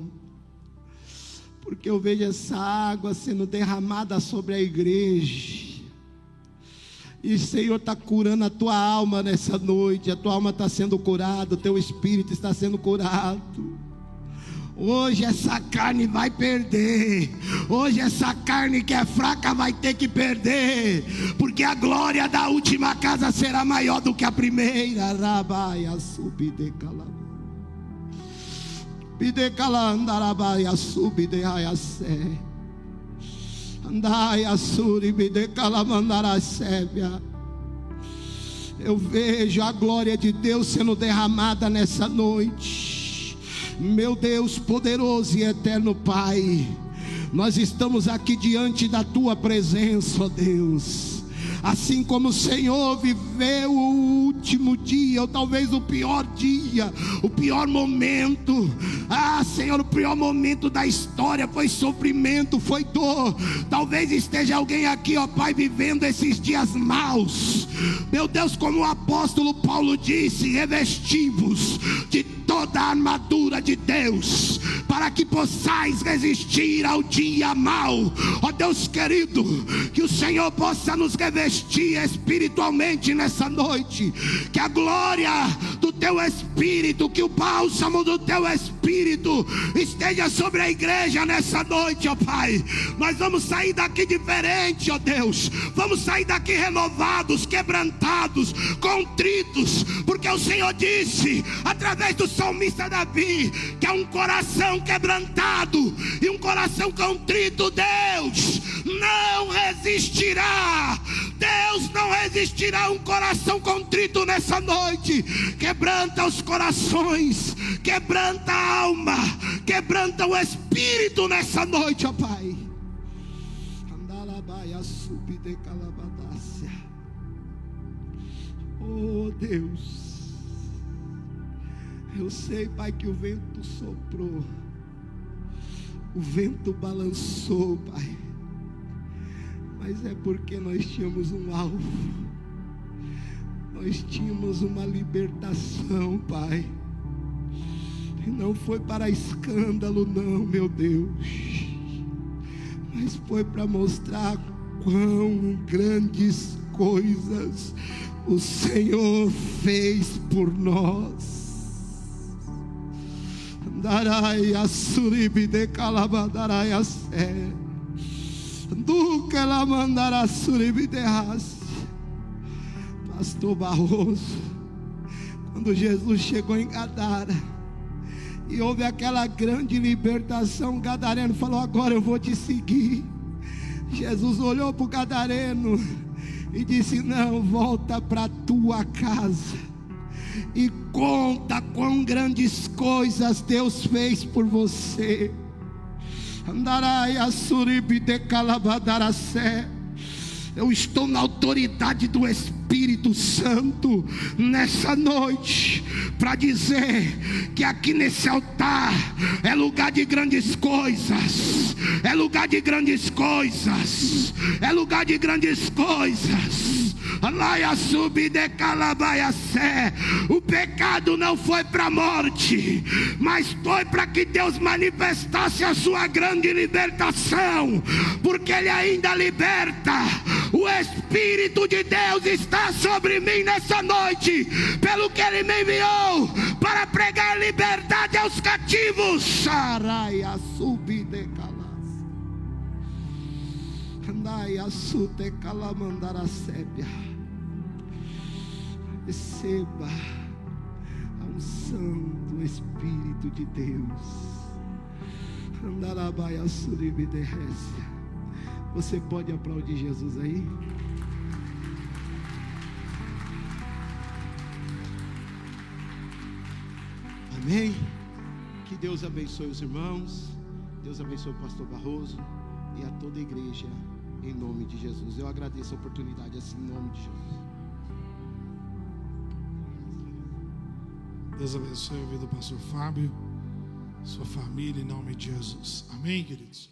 Porque eu vejo essa água sendo derramada sobre a igreja. E o Senhor está curando a tua alma nessa noite. A tua alma está sendo curada, o teu espírito está sendo curado. Hoje essa carne vai perder. Hoje essa carne que é fraca vai ter que perder. Porque a glória da última casa será maior do que a primeira. Rabaia subide calama. Pide calandarabaia subide aiacé. Andai assuri bide calamandaracébia. Eu vejo a glória de Deus sendo derramada nessa noite. Meu Deus poderoso e eterno Pai, nós estamos aqui diante da tua presença, ó Deus. Assim como o Senhor viveu o último dia, ou talvez o pior dia, o pior momento. Senhor, o pior momento da história foi sofrimento, foi dor. Talvez esteja alguém aqui, ó Pai, vivendo esses dias maus. Meu Deus, como o apóstolo Paulo disse: revestivos de toda a armadura de Deus, para que possais resistir ao dia mau. Ó Deus querido, que o Senhor possa nos revestir espiritualmente nessa noite, que a glória do teu Espírito, que o bálsamo do teu Espírito esteja sobre a igreja nessa noite, ó Pai. Nós vamos sair daqui diferente, ó Deus. Vamos sair daqui renovados, quebrantados, contritos, porque o Senhor disse, através do salmista Davi, que é um coração quebrantado e um coração contrito, Deus não resistirá. Deus não resistirá a um coração contrito nessa noite. Quebranta os corações, quebranta a alma, quebranta o espírito nessa noite, ó Pai. Oh Deus, eu sei, Pai, que o vento soprou, o vento balançou, Pai, mas é porque nós tínhamos um alvo, nós tínhamos uma libertação, Pai, e não foi para escândalo não, meu Deus, mas foi para mostrar quão grandes coisas o Senhor fez por nós. Darai asuribi de calabadarai assé, duca la mandara suribi de raça. Pastor Barroso, quando Jesus chegou em Gadara e houve aquela grande libertação, o gadareno falou: agora eu vou te seguir. Jesus olhou para o gadareno e disse: não, volta para a tua casa e conta quão grandes coisas Deus fez por você. Andarai assuribi de calabadaracé. Eu estou na autoridade do Espírito Santo nessa noite para dizer que aqui nesse altar é lugar de grandes coisas, é lugar de grandes coisas, é lugar de grandes coisas. O pecado não foi para a morte, mas foi para que Deus manifestasse a sua grande libertação, porque Ele ainda liberta. O Espírito de Deus está sobre mim nessa noite, pelo que Ele me enviou para pregar liberdade aos cativos. Receba a unção do Espírito de Deus. Você pode aplaudir Jesus aí? Amém? Que Deus abençoe os irmãos, Deus abençoe o pastor Barroso e a toda a igreja, em nome de Jesus. Eu agradeço a oportunidade assim, em nome de Jesus. Deus abençoe a vida do pastor Fábio, sua família, em nome de Jesus. Amém, queridos?